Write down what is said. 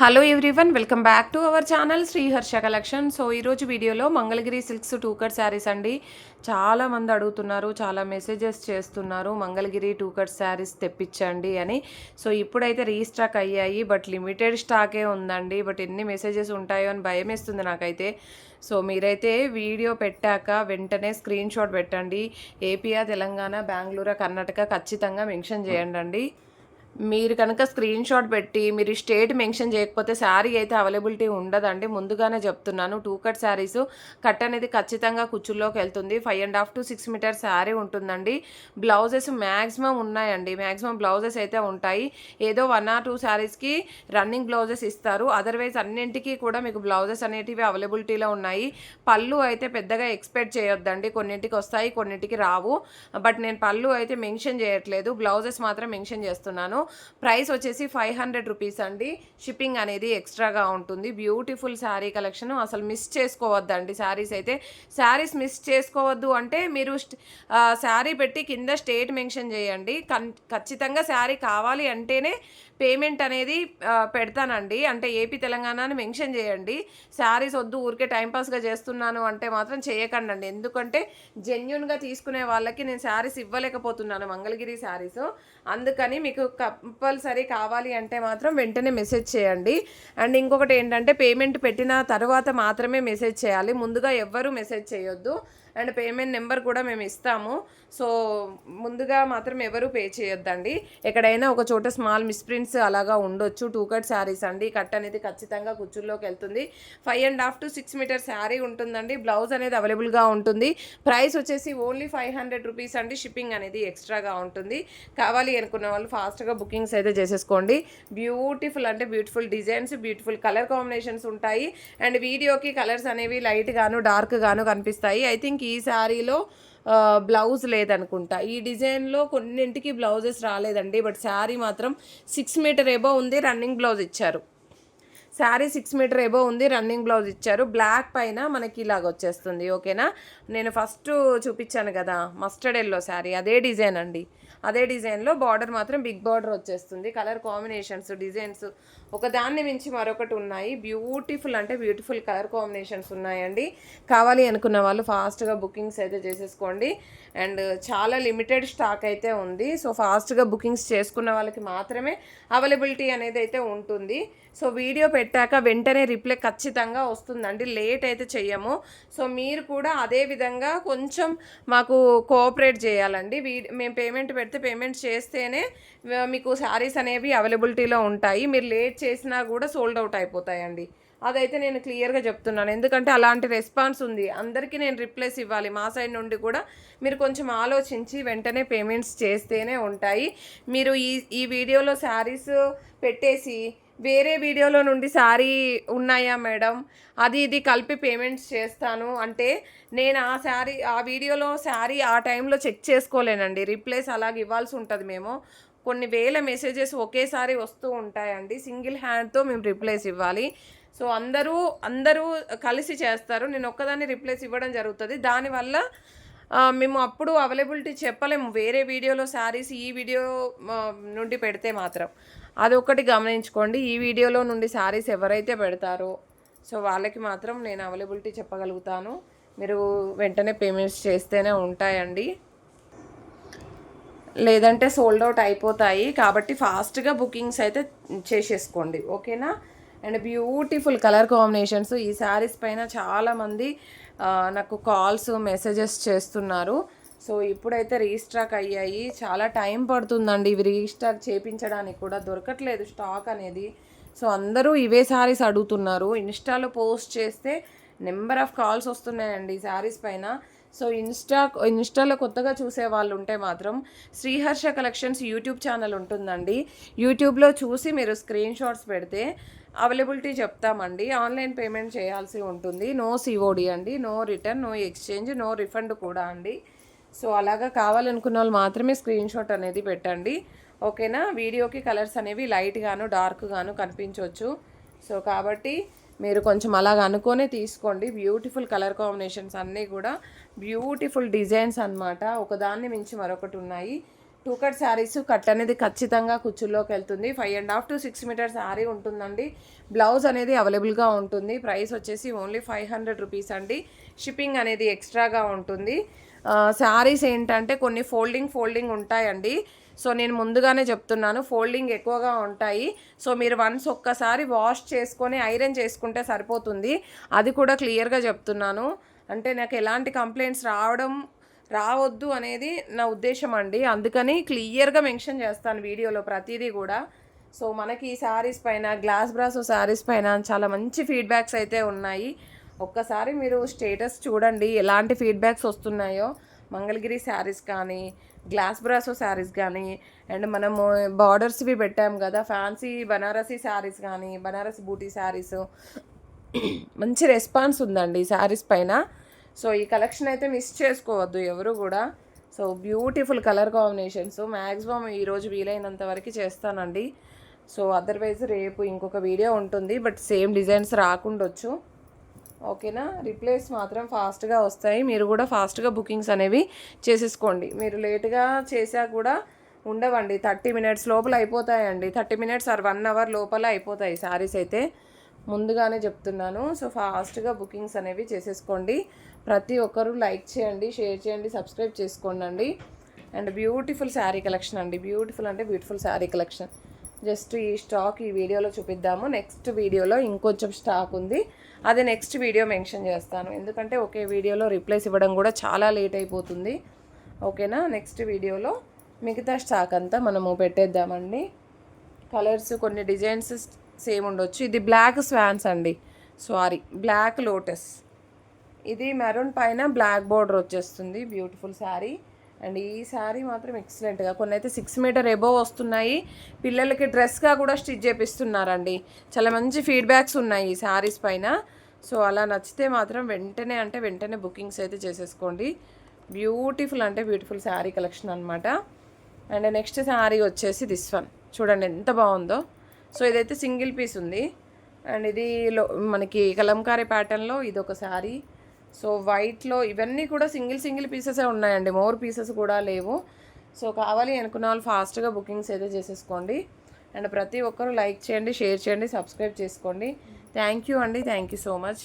Hello everyone, welcome back to our channel Shri Harsha collection. So ఈరోజు వీడియోలో Mangalagiri silks two cut saris అండి. చాలామంది అడుగుతున్నారు, చాలా మెసేజెస్ చేస్తున్నారు మంగళగిరి టూ కట్ శారీస్ తెప్పించండి అని. సో ఇప్పుడైతే రీస్టాక్ అయ్యాయి, బట్ లిమిటెడ్ స్టాకే ఉందండి. బట్ ఎన్ని మెసేజెస్ ఉంటాయో అని భయం వేస్తుంది నాకైతే. సో మీరైతే వీడియో పెట్టాక వెంటనే స్క్రీన్ షాట్ పెట్టండి. ఏపీయా, తెలంగాణ, బెంగళూరు, కర్ణాటక ఖచ్చితంగా మెన్షన్ చేయండి. మీరు కనుక స్క్రీన్ షాట్ పెట్టి మీరు స్టేట్ మెన్షన్ చేయకపోతే శారీ అయితే అవైలబిలిటీ ఉండదండి. ముందుగానే చెప్తున్నాను. టూ కట్ శారీస్ కట్ అనేది ఖచ్చితంగా కుచ్చుల్లోకి వెళ్తుంది. 5.5 to 6 మీటర్ శారీ ఉంటుందండి. బ్లౌజెస్ మ్యాక్సిమం ఉన్నాయండి, మ్యాక్సిమం బ్లౌజెస్ అయితే ఉంటాయి. ఏదో 1 or 2 శారీస్కి రన్నింగ్ బ్లౌజెస్ ఇస్తారు, అదర్వైజ్ అన్నింటికి కూడా మీకు బ్లౌజెస్ అనేటివి అవైలబిలిటీలో ఉన్నాయి. పళ్ళు అయితే పెద్దగా ఎక్స్పెక్ట్ చేయొద్దండి, కొన్నింటికి వస్తాయి కొన్నింటికి రావు. బట్ నేను పళ్ళు అయితే మెన్షన్ చేయట్లేదు, బ్లౌజెస్ మాత్రం మెన్షన్ చేస్తున్నాను. ప్రైస్ వచ్చేసి 500 రూపీస్ అండి. షిప్పింగ్ అనేది ఎక్స్ట్రాగా ఉంటుంది. బ్యూటిఫుల్ శారీ కలెక్షన్, అసలు మిస్ చేసుకోవద్దండి. శారీస్ అయితే శారీస్ మిస్ చేసుకోవద్దు అంటే మీరు శారీ పెట్టి కింద స్టేట్ మెన్షన్ చేయండి. ఖచ్చితంగా శారీ కావాలి అంటేనే పేమెంట్ అనేది పెడతానండి. అంటే ఏపీ తెలంగాణ అని మెన్షన్ చేయండి. శారీస్ వద్దు ఊరికే టైంపాస్గా చేస్తున్నాను అంటే మాత్రం చేయకండి. ఎందుకంటే జెన్యున్గా తీసుకునే వాళ్ళకి నేను శారీస్ ఇవ్వలేకపోతున్నాను, మంగళగిరి శారీస్. అందుకని మీకు కంపల్సరీ కావాలి అంటే మాత్రం వెంటనే మెసేజ్ చేయండి. అండ్ ఇంకొకటి ఏంటంటే పేమెంట్ పెట్టిన తర్వాత మాత్రమే మెసేజ్ చేయాలి, ముందుగా ఎవ్వరూ మెసేజ్ చేయొద్దు. అండ్ పేమెంట్ నెంబర్ కూడా మేము ఇస్తాము. సో ముందుగా మాత్రం ఎవరు పే చేయొద్దండి. ఎక్కడైనా ఒక చోట స్మాల్ మిస్ప్రింట్స్ అలాగా ఉండొచ్చు. టూ కట్ శారీస్ అండి, కట్ అనేది ఖచ్చితంగా కుచ్చుల్లోకి వెళ్తుంది. 5.5 to 6 మీటర్ శారీ ఉంటుందండి. బ్లౌజ్ అనేది అవైలబుల్గా ఉంటుంది. ప్రైస్ వచ్చేసి ఓన్లీ 500 రూపీస్ అండి. షిప్పింగ్ అనేది ఎక్స్ట్రాగా ఉంటుంది. కావాలి అనుకున్న వాళ్ళు ఫాస్ట్గా బుకింగ్స్ అయితే చేసేసుకోండి. బ్యూటిఫుల్ అంటే beautiful designs, beautiful colour combinations ఉంటాయి. అండ్ వీడియోకి కలర్స్ అనేవి లైట్ గాను డార్క్ గాను కనిపిస్తాయి. ఐ థింక్ ఈ శారీలో బ్లౌజ్ లేదనుకుంటా. ఈ డిజైన్లో కొన్నింటికి బ్లౌజెస్ రాలేదండి, బట్ శారీ మాత్రం 6 మీటర్ ఎబో ఉంది, రన్నింగ్ బ్లౌజ్ ఇచ్చారు. శారీ 6 మీటర్ ఎబో ఉంది, రన్నింగ్ బ్లౌజ్ ఇచ్చారు. బ్లాక్ పైన మనకి ఇలాగ వచ్చేస్తుంది. ఓకేనా, నేను ఫస్ట్ చూపించాను కదా మస్టర్డ్ ఎల్లో శారీ, అదే డిజైన్ అండి. అదే డిజైన్లో బార్డర్ మాత్రం బిగ్ బార్డర్ వచ్చేస్తుంది. కలర్ కాంబినేషన్స్, డిజైన్స్ ఒకదాన్ని మించి మరొకటి ఉన్నాయి. బ్యూటిఫుల్ అంటే బ్యూటిఫుల్ కలర్ కాంబినేషన్స్ ఉన్నాయండి. కావాలి అనుకున్న వాళ్ళు ఫాస్ట్గా బుకింగ్స్ అయితే చేసేసుకోండి. అండ్ చాలా లిమిటెడ్ స్టాక్ అయితే ఉంది. సో ఫాస్ట్గా బుకింగ్స్ చేసుకున్న వాళ్ళకి మాత్రమే అవైలబిలిటీ అనేది అయితే ఉంటుంది. సో వీడియో పెట్టాక వెంటనే రిప్లై ఖచ్చితంగా వస్తుందండి, లేట్ అయితే చెయ్యము. సో మీరు కూడా అదే విధంగా కొంచెం మాకు కోఆపరేట్ చేయాలండి. మేము పేమెంట్ పెడితే పేమెంట్ చేస్తేనే మీకు శారీస్ అనేవి అవైలబిలిటీలో ఉంటాయి. మీరు లేట్ చేసినా కూడా సోల్డ్ అవుట్ అయిపోతాయండి. అదైతే నేను క్లియర్గా చెప్తున్నాను, ఎందుకంటే అలాంటి రెస్పాన్స్ ఉంది. అందరికీ నేను రిప్లైస్ ఇవ్వాలి, మా సైడ్ నుండి కూడా మీరు కొంచెం ఆలోచించి వెంటనే పేమెంట్స్ చేస్తేనే ఉంటాయి. మీరు ఈ వీడియోలో శారీస్ పెట్టేసి వేరే వీడియోలో నుండి శారీ ఉన్నాయా మేడం, అది ఇది కలిపి పేమెంట్స్ చేస్తాను అంటే నేను ఆ వీడియోలో శారీ ఆ టైంలో చెక్ చేసుకోలేనండి. రిప్లైస్ అలాగే ఇవ్వాల్సి ఉంటుంది. మేము కొన్ని వేల మెసేజెస్ ఒకేసారి వస్తూ ఉంటాయండి, సింగిల్ హ్యాండ్తో మేము రిప్లైస్ ఇవ్వాలి. సో అందరూ కలిసి చేస్తారు, నేను ఒక్కదాన్ని రిప్లైస్ ఇవ్వడం జరుగుతుంది. దానివల్ల మేము అప్పుడు అవైలబిలిటీ చెప్పలేము. వేరే వీడియోలో శారీస్ ఈ వీడియో నుండి పెడితే మాత్రం అదొకటి గమనించుకోండి. ఈ వీడియోలో నుండి శారీస్ ఎవరైతే పెడతారో సో వాళ్ళకి మాత్రం నేను అవైలబిలిటీ చెప్పగలుగుతాను. మీరు వెంటనే పేమెంట్స్ చేస్తేనే ఉంటాయండి, లేదంటే సోల్డ్ అవుట్ అయిపోతాయి. కాబట్టి ఫాస్ట్గా బుకింగ్స్ అయితే చేసేసుకోండి. ఓకేనా. అండ్ బ్యూటిఫుల్ కలర్ కాంబినేషన్స్ ఈ శారీస్ పైన చాలామంది నాకు కాల్స్ మెసేజెస్ చేస్తున్నారు. సో ఇప్పుడైతే రీస్టాక్ అయ్యాయి. చాలా టైం పడుతుందండి ఇవి రీస్టాక్ చేయించడానికి, కూడా దొరకట్లేదు స్టాక్ అనేది. సో అందరూ ఇవే శారీస్ అడుగుతున్నారు. ఇన్స్టాలో పోస్ట్ చేస్తే నెంబర్ ఆఫ్ కాల్స్ వస్తున్నాయండి ఈ శారీస్ పైన. సో ఇన్స్టాలో కొత్తగా చూసే వాళ్ళు ఉంటే మాత్రం శ్రీహర్ష కలెక్షన్స్ యూట్యూబ్ ఛానల్ ఉంటుందండి. యూట్యూబ్లో చూసి మీరు స్క్రీన్ షాట్స్ పెడితే అవైలబిలిటీ చెప్తామండి. ఆన్లైన్ పేమెంట్ చేయాల్సి ఉంటుంది. నో సిఓడి అండి, no return, no exchange, no refund కూడా అండి. సో అలాగా కావాలనుకున్న వాళ్ళు మాత్రమే స్క్రీన్ షాట్ అనేది పెట్టండి. ఓకేనా. వీడియోకి కలర్స్ అనేవి లైట్ గాను డార్క్ గాను కనిపించవచ్చు. సో కాబట్టి మీరు కొంచెం అలాగ అనుకోనే తీసుకోండి. బ్యూటిఫుల్ కలర్ కాంబినేషన్స్ అన్నీ కూడా బ్యూటిఫుల్ డిజైన్స్ అన్నమాట, ఒకదాన్ని మించి మరొకటి ఉన్నాయి. టూ కట్ శారీస్ కట్ అనేది ఖచ్చితంగా కుచ్చుల్లోకి వెళ్తుంది. 5.5 to 6 మీటర్ శారీ ఉంటుందండి. బ్లౌజ్ అనేది అవైలబుల్గా ఉంటుంది. ప్రైస్ వచ్చేసి ఓన్లీ 500 రూపీస్ అండి. షిప్పింగ్ అనేది ఎక్స్ట్రాగా ఉంటుంది. శారీస్ ఏంటంటే కొన్ని ఫోల్డింగ్ ఉంటాయండి. సో నేను ముందుగానే చెప్తున్నాను, ఫోల్డింగ్ ఎక్కువగా ఉంటాయి. సో మీరు వన్స్ ఒక్కసారి వాష్ చేసుకొని ఐరన్ చేసుకుంటే సరిపోతుంది. అది కూడా క్లియర్గా చెప్తున్నాను. అంటే నాకు ఎలాంటి కంప్లైంట్స్ రావద్దు అనేది నా ఉద్దేశం అండి. అందుకని క్లియర్గా మెన్షన్ చేస్తాను వీడియోలో ప్రతిదీ కూడా. సో మనకి ఈ శారీస్ పైన, గ్లాస్ బ్రాసో శారీస్ పైన చాలా మంచి ఫీడ్బ్యాక్స్ అయితే ఉన్నాయి. ఒక్కసారి మీరు స్టేటస్ చూడండి ఎలాంటి ఫీడ్బ్యాక్స్ వస్తున్నాయో. మంగళగిరి శారీస్ కానీ, గ్లాస్ బ్రాసో శారీస్ కానీ, అండ్ మనము బార్డర్స్వి పెట్టాము కదా, ఫ్యాన్సీ బనారసీ శారీస్ కానీ, బనారసి బూటీ శారీస్, మంచి రెస్పాన్స్ ఉందండి శారీస్ పైన. సో ఈ కలెక్షన్ అయితే మిస్ చేసుకోవద్దు ఎవరు కూడా. So beautiful colour combinations maximum ఈరోజు వీలైనంత వరకు చేస్తానండి. సో అదర్వైజ్ రేపు ఇంకొక వీడియో ఉంటుంది, బట్ సేమ్ డిజైన్స్ రాకుండొచ్చు. ఓకేనా, రిప్లేస్ మాత్రం ఫాస్ట్గా వస్తాయి. మీరు కూడా ఫాస్ట్గా బుకింగ్స్ అనేవి చేసేసుకోండి. మీరు లేట్గా చేసా కూడా ఉండవండి, 30 minutes లోపల అయిపోతాయండి. 30 minutes ఆర్ 1 hour లోపల అయిపోతాయి శారీస్ అయితే, ముందుగానే చెప్తున్నాను. సో ఫాస్ట్గా బుకింగ్స్ అనేవి చేసేసుకోండి. ప్రతి ఒక్కరూ లైక్ చేయండి, షేర్ చేయండి, సబ్స్క్రైబ్ చేసుకోండి. అండ్ బ్యూటిఫుల్ శారీ కలెక్షన్ అండి. బ్యూటిఫుల్ అంటే బ్యూటిఫుల్ శారీ కలెక్షన్. జస్ట్ ఈ స్టాక్ ఈ వీడియోలో చూపిద్దాము. నెక్స్ట్ వీడియోలో ఇంకొంచెం స్టాక్ ఉంది, అది నెక్స్ట్ వీడియో మెన్షన్ చేస్తాను. ఎందుకంటే ఒకే వీడియోలో రిప్లైస్ ఇవ్వడం కూడా చాలా లేట్ అయిపోతుంది. ఓకేనా, నెక్స్ట్ వీడియోలో మిగతా స్టాక్ అంతా మనము పెట్టేద్దామండి. కలర్స్ కొన్ని డిజైన్స్ సేమ్ ఉండొచ్చు. ఇది బ్లాక్ స్వాన్స్ అండి, బ్లాక్ లోటస్. ఇది మెరూన్ పైన బ్లాక్ బోర్డర్ వచ్చేస్తుంది. బ్యూటిఫుల్ శారీ. అండ్ ఈ శారీ మాత్రం ఎక్సలెంట్గా, కొన్ని అయితే 6 meter ఎబోవ్ వస్తున్నాయి. పిల్లలకి డ్రెస్గా కూడా స్టిచ్ చేపిస్తున్నారండి. చాలా మంచి ఫీడ్బ్యాక్స్ ఉన్నాయి ఈ శారీస్ పైన. సో అలా నచ్చితే మాత్రం వెంటనే బుకింగ్స్ అయితే చేసేసుకోండి. బ్యూటిఫుల్ అంటే బ్యూటిఫుల్ శారీ కలెక్షన్ అనమాట. అండ్ నెక్స్ట్ శారీ వచ్చేసి దిస్ వన్ చూడండి ఎంత బాగుందో. సో ఇదైతే సింగిల్ పీస్ ఉంది. అండ్ ఇది మనకి కలంకారీ ప్యాటర్న్లో ఇదొక శారీ. సో వైట్లో ఇవన్నీ కూడా సింగిల్ పీసెసే ఉన్నాయండి, మోర్ పీసెస్ కూడా లేవు. సో కావాలి అనుకున్న వాళ్ళు ఫాస్ట్గా బుకింగ్స్ అయితే చేసేసుకోండి. అండ్ ప్రతి ఒక్కరూ లైక్ చేయండి, షేర్ చేయండి, సబ్స్క్రైబ్ చేసుకోండి. థ్యాంక్ యూ అండి, థ్యాంక్ యూ సో మచ్.